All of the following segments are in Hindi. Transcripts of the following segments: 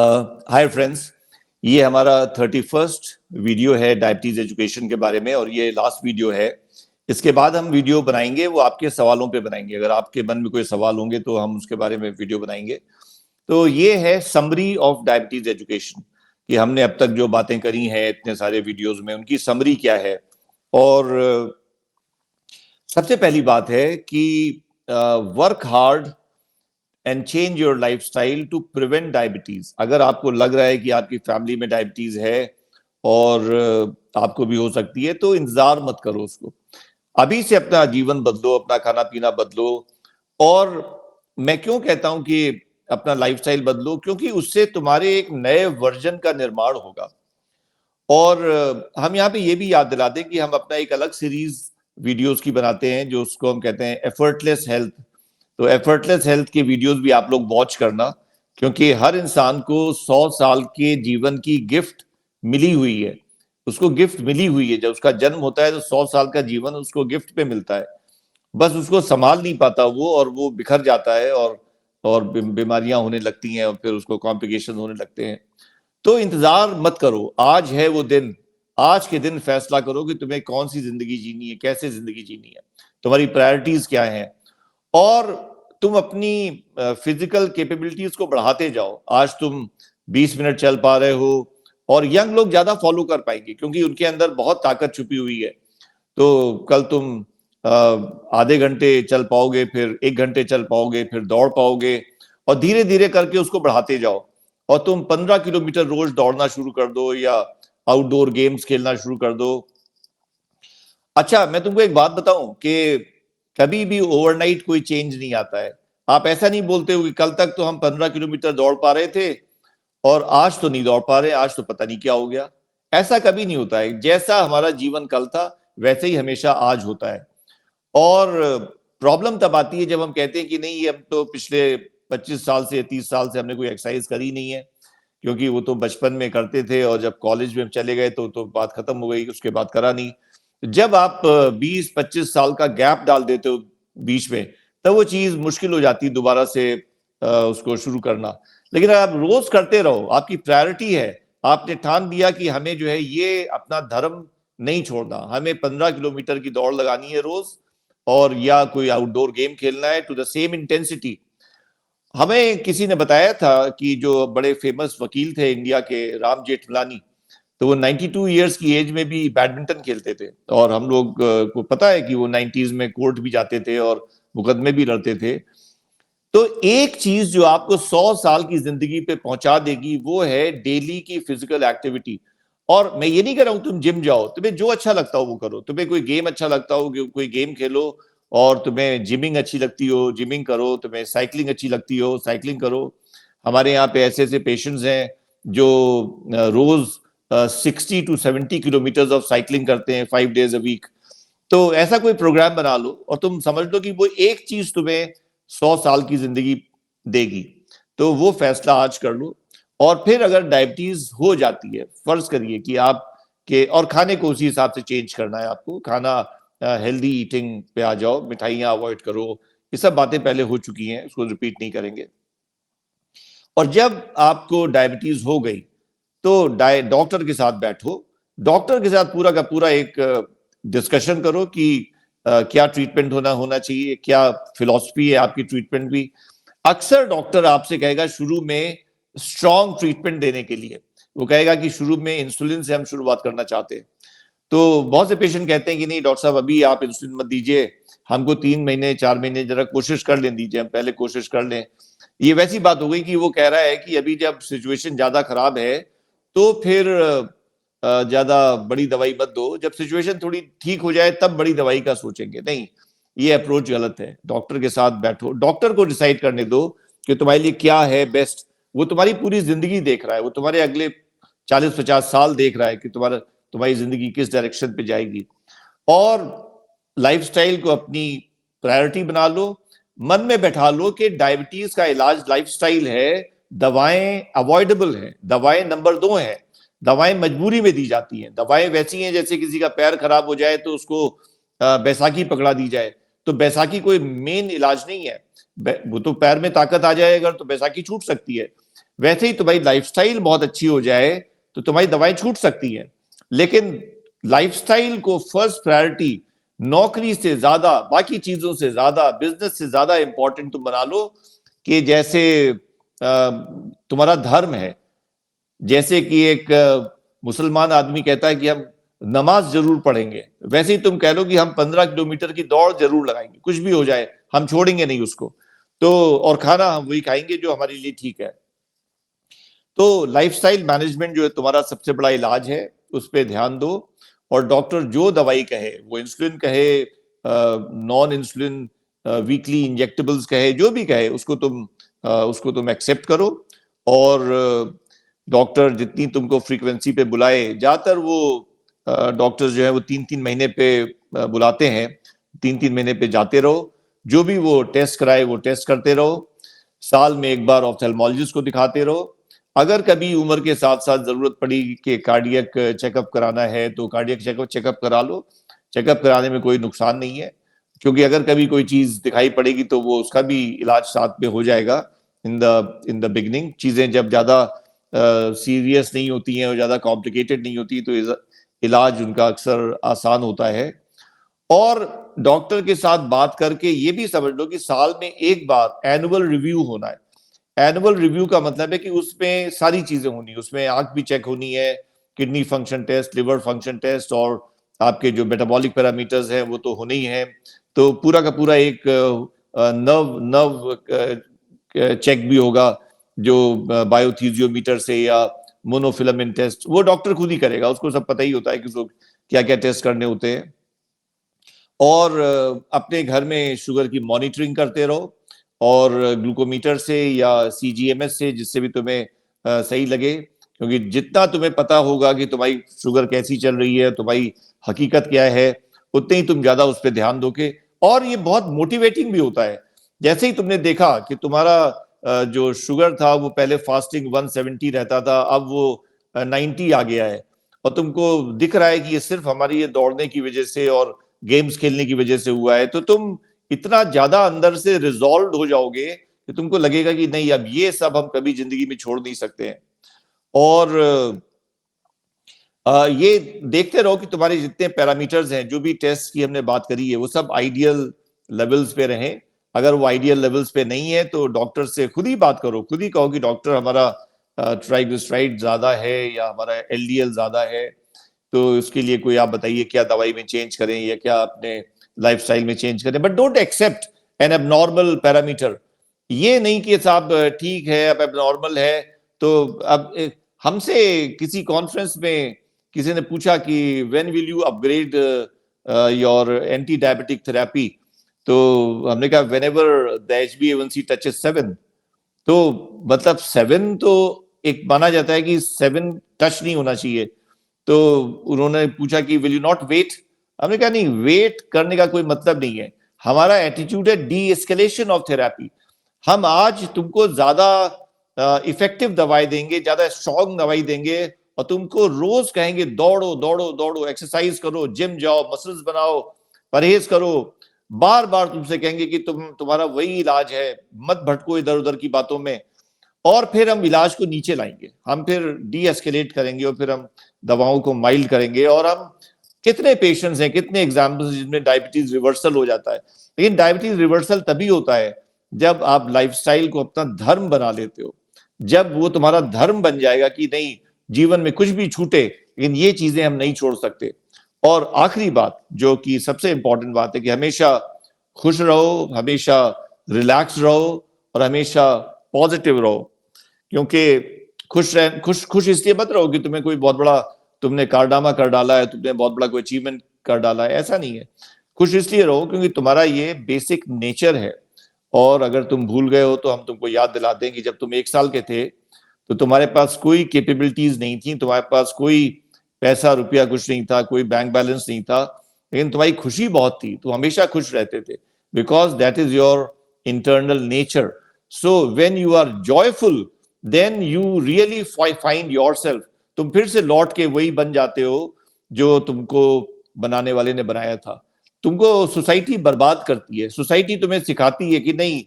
हाय फ्रेंड्स, ये हमारा 31st वीडियो है डायबिटीज एजुकेशन के बारे में और ये लास्ट वीडियो है। इसके बाद हम वीडियो बनाएंगे वो आपके सवालों पे बनाएंगे। अगर आपके मन में कोई सवाल होंगे तो हम उसके बारे में वीडियो बनाएंगे। तो ये है समरी ऑफ डायबिटीज एजुकेशन कि हमने अब तक जो बातें करी हैं इतने सारे वीडियोस में, उनकी समरी क्या है। और सबसे पहली बात है कि work hard and change your lifestyle to prevent diabetes. अगर आपको लग रहा है कि आपकी फैमिली में डायबिटीज है और आपको भी हो सकती है तो इंतजार मत करो उसको। अभी से अपना जीवन बदलो, अपना खाना पीना बदलो। और मैं क्यों कहता हूं कि अपना लाइफस्टाइल बदलो, क्योंकि उससे तुम्हारे एक नए वर्जन का निर्माण होगा। और हम यहाँ पे ये भी याद दिला दें कि हम अपना एक अलग सीरीज वीडियोस की बनाते हैं जो उसको हम कहते हैं एफर्टलेस हेल्थ। तो एफर्टलेस हेल्थ के वीडियोस भी आप लोग वॉच करना, क्योंकि हर इंसान को 100 साल के जीवन की गिफ्ट मिली हुई है। उसको गिफ्ट मिली हुई है, जब उसका जन्म होता है तो 100 साल का जीवन उसको गिफ्ट पे मिलता है। बस उसको संभाल नहीं पाता वो, और वो बिखर जाता है और बीमारियां होने लगती हैं और फिर उसको कॉम्प्लिकेशन होने लगते हैं। तो इंतजार मत करो, आज है वो दिन। आज के दिन फैसला करो कि तुम्हें कौन सी जिंदगी जीनी है, कैसे जिंदगी जीनी है, तुम्हारी प्रायोरिटीज क्या हैं। और तुम अपनी फिजिकल कैपेबिलिटीज को बढ़ाते जाओ। आज तुम 20 मिनट चल पा रहे हो, और यंग लोग ज्यादा फॉलो कर पाएंगे क्योंकि उनके अंदर बहुत ताकत छुपी हुई है। तो कल तुम आधे घंटे चल पाओगे, फिर 1 घंटे चल पाओगे, फिर दौड़ पाओगे, और धीरे धीरे करके उसको बढ़ाते जाओ। और तुम 15 किलोमीटर रोज दौड़ना शुरू कर दो या आउटडोर गेम्स खेलना शुरू कर दो। अच्छा, मैं तुमको एक बात बताऊं कि कभी भी ओवरनाइट कोई चेंज नहीं आता है। आप ऐसा नहीं बोलते हो कि कल तक तो हम 15 किलोमीटर दौड़ पा रहे थे और आज तो नहीं दौड़ पा रहे, आज तो पता नहीं क्या हो गया। ऐसा कभी नहीं होता है। जैसा हमारा जीवन कल था वैसे ही हमेशा आज होता है। और प्रॉब्लम तब आती है जब हम कहते हैं कि नहीं, हम तो पिछले 25 साल से 30 साल से हमने कोई एक्सरसाइज करी नहीं है, क्योंकि वो तो बचपन में करते थे और जब कॉलेज में चले गए तो बात खत्म हो गई, उसके बाद करा नहीं। जब आप 20-25 साल का गैप डाल देते हो बीच में, तब वो चीज मुश्किल हो जाती है दोबारा से उसको शुरू करना। लेकिन अगर आप रोज करते रहो, आपकी प्रायोरिटी है, आपने ठान दिया कि हमें जो है ये अपना धर्म नहीं छोड़ना, हमें 15 किलोमीटर की दौड़ लगानी है रोज, और या कोई आउटडोर गेम खेलना है टू द सेम इंटेंसिटी। हमें किसी ने बताया था कि जो बड़े फेमस वकील थे इंडिया के, राम जेठमलानी, तो वो 92 ईयर्स की एज में भी बैडमिंटन खेलते थे। और हम लोग को पता है कि वो 90s में कोर्ट भी जाते थे और मुकदमे भी लड़ते थे। तो एक चीज जो आपको 100 साल की जिंदगी पे पहुंचा देगी वो है डेली की फिजिकल एक्टिविटी। और मैं ये नहीं कह रहा हूं तुम जिम जाओ, तुम्हें जो अच्छा लगता हो वो करो। तुम्हें कोई गेम अच्छा लगता हो, कोई गेम खेलो। और तुम्हें जिमिंग अच्छी लगती हो, जिमिंग करो। तुम्हें साइकिलिंग अच्छी लगती हो, साइकिलिंग करो। हमारे यहाँ पे ऐसे ऐसे पेशेंट्स हैं जो रोज 60 to 70 किलोमीटर ऑफ साइकिलिंग करते हैं 5 days अ वीक। तो ऐसा कोई प्रोग्राम बना लो और तुम समझ लो कि वो एक चीज तुम्हें 100 साल की जिंदगी देगी। तो वो फैसला आज कर लो। और फिर अगर डायबिटीज हो जाती है, फर्ज करिए कि आप के, और खाने को उसी हिसाब से चेंज करना है आपको। खाना हेल्दी ईटिंग पे आ जाओ, मिठाइयां अवॉइड करो। ये सब बातें पहले हो चुकी हैं, उसको रिपीट नहीं करेंगे। और जब आपको डायबिटीज हो गई तो डॉक्टर के साथ बैठो। डॉक्टर के साथ पूरा का पूरा एक डिस्कशन करो कि क्या ट्रीटमेंट होना चाहिए, क्या फिलॉसफी है आपकी ट्रीटमेंट भी। अक्सर डॉक्टर आपसे कहेगा शुरू में स्ट्रॉन्ग ट्रीटमेंट देने के लिए, वो कहेगा कि शुरू में इंसुलिन से हम शुरुआत करना चाहते हैं। तो बहुत से पेशेंट कहते हैं कि नहीं डॉक्टर साहब, अभी आप इंसुलिन मत दीजिए, हमको 3 महीने 4 महीने जरा कोशिश कर लें दीजिए, हम पहले कोशिश कर लें। ये वैसी बात हो गई कि वो कह रहा है कि अभी जब सिचुएशन ज्यादा खराब है तो फिर ज्यादा बड़ी दवाई मत दो, जब सिचुएशन थोड़ी ठीक हो जाए तब बड़ी दवाई का सोचेंगे। नहीं, ये अप्रोच गलत है। डॉक्टर के साथ बैठो, डॉक्टर को डिसाइड करने दो कि तुम्हारे लिए क्या है बेस्ट। वो तुम्हारी पूरी जिंदगी देख रहा है, वो तुम्हारे अगले 40-50 साल देख रहा है कि तुम्हारी जिंदगी किस डायरेक्शन पे जाएगी। और लाइफस्टाइल को अपनी प्रायोरिटी बना लो। मन में बैठा लो कि डायबिटीज का इलाज लाइफस्टाइल है, दवाएं अवॉइडेबल है, दवाएं नंबर 2 है। दवाएं मजबूरी में दी जाती हैं। दवाएं वैसी हैं जैसे किसी का पैर खराब हो जाए तो उसको बैसाखी पकड़ा दी जाए। तो बैसाखी कोई मेन इलाज नहीं है। वो तो पैर में ताकत आ जाए अगर तो बैसाखी छूट सकती है। वैसे ही तुम्हारी लाइफस्टाइल बहुत अच्छी हो जाए तो तुम्हारी दवाएं छूट सकती हैं। लेकिन लाइफस्टाइल को फर्स्ट प्रायोरिटी, नौकरी से ज्यादा, बाकी चीजों से ज्यादा, बिजनेस से ज्यादा इंपॉर्टेंट तुम बना लो। कि जैसे तुम्हारा धर्म है, जैसे कि एक मुसलमान आदमी कहता है कि हम नमाज जरूर पढ़ेंगे, वैसे ही तुम कह लो कि हम 15 किलोमीटर की दौड़ जरूर लगाएंगे, कुछ भी हो जाए हम छोड़ेंगे नहीं उसको। तो और खाना हम वही खाएंगे जो हमारे लिए ठीक है। तो लाइफस्टाइल मैनेजमेंट जो है तुम्हारा सबसे बड़ा इलाज है, उस पर ध्यान दो। और डॉक्टर जो दवाई कहे, वो इंसुलिन कहे, नॉन इंसुलिन वीकली इंजेक्टेबल्स कहे, जो भी कहे उसको तुम एक्सेप्ट करो। और डॉक्टर जितनी तुमको फ्रीक्वेंसी पे बुलाए, ज्यादातर वो डॉक्टर्स जो है वो 3-3 महीने पे बुलाते हैं, 3-3 महीने पे जाते रहो। जो भी वो टेस्ट कराए वो टेस्ट करते रहो। साल में एक बार ऑप्थेल्मोलॉजिस्ट को दिखाते रहो। अगर कभी उम्र के साथ साथ जरूरत पड़ी कि कार्डियक चेकअप कराना है तो कार्डियक चेकअप करा लो। चेकअप कराने में कोई नुकसान नहीं है, क्योंकि अगर कभी कोई चीज दिखाई पड़ेगी तो वो उसका भी इलाज साथ में हो जाएगा। इन द बिगिनिंग चीजें जब ज्यादा सीरियस नहीं होती हैं और ज्यादा कॉम्प्लिकेटेड नहीं होती तो इलाज उनका अक्सर आसान होता है। और डॉक्टर के साथ बात करके ये भी समझ लो कि साल में एक बार एनुअल रिव्यू होना है। एनुअल रिव्यू का मतलब है कि उसमें सारी चीजें होनी, उसमें आंख भी चेक होनी है, kidney function test, liver function test, और आपके जो मेटाबॉलिक पैरामीटर्स हैं वो तो होने ही हैं। तो पूरा का पूरा एक नर्व नर्व चेक भी होगा, जो बायोथीजियोमीटर से या मोनोफिलामेंट टेस्ट, वो डॉक्टर खुद ही करेगा, उसको सब पता ही होता है कि उसको क्या क्या टेस्ट करने होते हैं। और अपने घर में शुगर की मॉनिटरिंग करते रहो, और ग्लूकोमीटर से या सीजीएमएस से, जिससे भी तुम्हें सही लगे। क्योंकि जितना तुम्हें पता होगा कि तुम्हारी शुगर कैसी चल रही है, तुम्हारी हकीकत क्या है, उतने ही तुम ज्यादा उस पर ध्यान दोगे। और ये बहुत मोटिवेटिंग भी होता है। जैसे ही तुमने देखा कि तुम्हारा जो शुगर था वो पहले फास्टिंग 170 रहता था, अब वो 90 आ गया है, और तुमको दिख रहा है कि ये सिर्फ हमारी ये दौड़ने की वजह से और गेम्स खेलने की वजह से हुआ है, तो तुम इतना ज्यादा अंदर से रिजॉल्व हो जाओगे कि तुमको लगेगा कि नहीं, अब ये सब हम कभी जिंदगी में छोड़ नहीं सकते हैं। और ये देखते रहो कि तुम्हारे जितने पैरामीटर्स हैं, जो भी टेस्ट की हमने बात करी है, वो सब आइडियल लेवल्स पे रहें। अगर वो आइडियल लेवल्स पे नहीं है तो डॉक्टर से खुद ही बात करो, खुद ही कहो कि डॉक्टर हमारा ट्राइग्लिसराइड ज्यादा है या हमारा एलडीएल ज्यादा है, तो इसके लिए कोई आप बताइए क्या दवाई में चेंज करें या क्या अपने लाइफस्टाइल में चेंज करें। But don't accept an abnormal parameter. ये नहीं कि साहब ठीक है, अब एबनॉर्मल है तो अब हमसे किसी कॉन्फ्रेंस में किसी ने पूछा कि when will you upgrade your anti diabetic therapy, तो हमने कहा when ever the HbA1c touches 7। तो मतलब 7 तो एक माना जाता है कि 7 टच नहीं होना चाहिए। तो उन्होंने पूछा कि विल यू नॉट वेट। हमने कहा नहीं, वेट करने का कोई मतलब नहीं है। हमारा एटीट्यूड है डी एस्केलेशन ऑफ थेरेपी। हम आज तुमको ज्यादा इफेक्टिव दवाई देंगे, ज्यादा स्ट्रॉन्ग दवाई देंगे, और तुमको रोज कहेंगे दौड़ो दौड़ो दौड़ो, एक्सरसाइज करो, जिम जाओ, मसल्स बनाओ, परहेज करो। बार बार तुमसे कहेंगे कि तुम्हारा वही इलाज है, मत भटको इधर उधर की बातों में। और फिर हम इलाज को नीचे लाएंगे, हम फिर डी एस्केलेट करेंगे, और फिर हम दवाओं को माइल्ड करेंगे। और हम कितने पेशेंट्स हैं, कितने एग्जाम्पल्स जिनमें डायबिटीज रिवर्सल हो जाता है। लेकिन डायबिटीज रिवर्सल तभी होता है जब आप लाइफस्टाइल को अपना धर्म बना लेते हो। जब वो तुम्हारा धर्म बन जाएगा कि नहीं, जीवन में कुछ भी छूटे लेकिन ये चीजें हम नहीं छोड़ सकते। और आखिरी बात, जो कि सबसे इंपॉर्टेंट बात है, कि हमेशा खुश रहो, हमेशा रिलैक्स रहो, और हमेशा पॉजिटिव रहो। क्योंकि खुश इसलिए मत रहो कि तुम्हें कोई बहुत बड़ा, तुमने कारनामा कर डाला है, तुमने बहुत बड़ा कोई अचीवमेंट कर डाला है, ऐसा नहीं है। खुश इसलिए रहो क्योंकि तुम्हारा ये बेसिक नेचर है। और अगर तुम भूल गए हो तो हम तुमको याद दिलाते हैं कि जब तुम 1 साल के थे तो तुम्हारे पास कोई कैपेबिलिटीज नहीं थी, तुम्हारे पास कोई पैसा रुपया कुछ नहीं था, कोई बैंक बैलेंस नहीं था, लेकिन तुम्हारी खुशी बहुत थी, तुम हमेशा खुश रहते थे, because that is your internal nature. So when you are joyful then you really find yourself. तुम फिर से लौट के वही बन जाते हो जो तुमको बनाने वाले ने बनाया था। तुमको सोसाइटी बर्बाद करती है, सोसाइटी तुम्हें सिखाती है कि नहीं,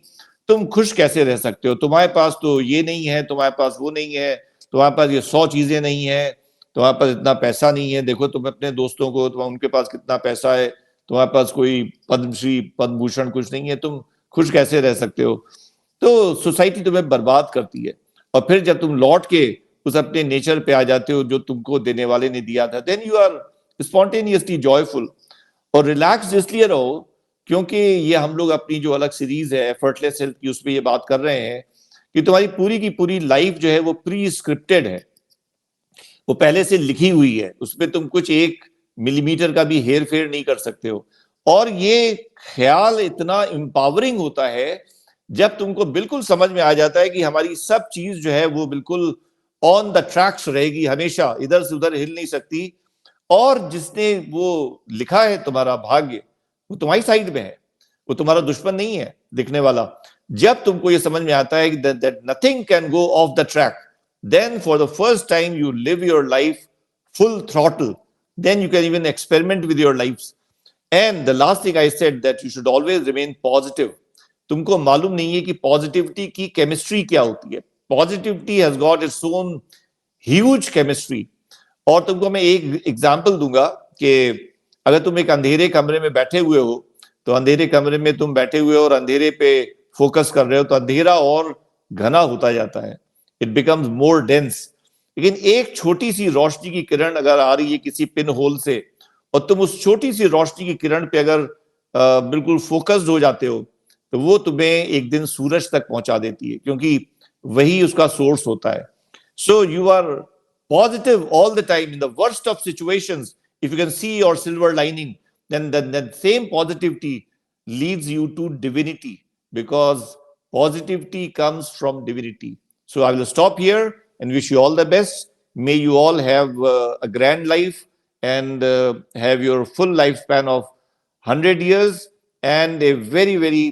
तुम खुश कैसे रह सकते हो? तुम्हारे पास तो ये नहीं है, तुम्हारे पास वो नहीं है, तुम्हारे पास ये 100 चीजें नहीं है, तुम्हारे पास इतना पैसा नहीं है। देखो तुम अपने दोस्तों को, तुम उनके पास कितना पैसा है, तुम्हारे पास कोई पद्मश्री पद्म भूषण कुछ नहीं है, तुम खुश कैसे रह सकते हो? तो सोसाइटी तुम्हें बर्बाद करती है। और फिर जब तुम लौट के उस अपने नेचर पे आ जाते हो जो तुमको देने वाले ने दिया था, then you are spontaneously joyful. और रिलैक्स इसलिए रहो क्योंकि ये हम लोग अपनी जो अलग सीरीज है एफर्टलेस हेल्थ की, उसमें ये बात कर रहे हैं कि तुम्हारी पूरी की पूरी लाइफ जो है वो प्री स्क्रिप्टेड है, वो पहले से लिखी हुई है, उसमें तुम कुछ 1 मिलीमीटर का भी हेर फेर नहीं कर सकते हो। और ये ख्याल इतना एम्पावरिंग होता है जब तुमको बिल्कुल समझ में आ जाता है कि हमारी सब चीज जो है वो बिल्कुल ऑन द ट्रैक्स रहेगी, हमेशा इधर से उधर हिल नहीं सकती। और जिसने वो लिखा है तुम्हारा भाग्य, वो तुम्हारी साइड में है, वो तुम्हारा दुश्मन नहीं है लिखने वाला। जब तुमको ये समझ में आता है कि that nothing can go of the track, then for the first time you live your life full throttle, then you can even experiment with your lives. And the last thing I said, that you should always remain positive. तुमको मालूम नहीं है कि पॉजिटिविटी की केमिस्ट्री क्या होती है। Positivity has got its own huge chemistry. और तुमको मैं एक एग्जांपल दूंगा कि अगर तुम एक अंधेरे कमरे में बैठे हुए हो, तो अंधेरे कमरे में तुम बैठे हुए हो और अंधेरे पे फोकस कर रहे हो, तो अंधेरा और घना होता जाता है, इट बिकम्स मोर डेंस। लेकिन एक छोटी सी रोशनी की किरण अगर आ रही है किसी पिन होल से, और तुम उस छोटी सी रोशनी की किरण पे अगर बिल्कुल फोकस्ड हो जाते हो, तो वो तुम्हें एक दिन सूरज तक पहुंचा देती है, क्योंकि वही उसका सोर्स होता है। So you are positive all the time in the worst of situations. If you can see your silver lining, then that same positivity leads you to divinity, because positivity comes from divinity. So I will stop here and wish you all the best. May you all have a grand life and have your full lifespan of 100 years and a very, very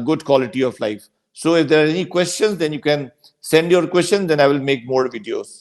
good quality of life. So if there are any questions, then you can send your questions, then I will make more videos.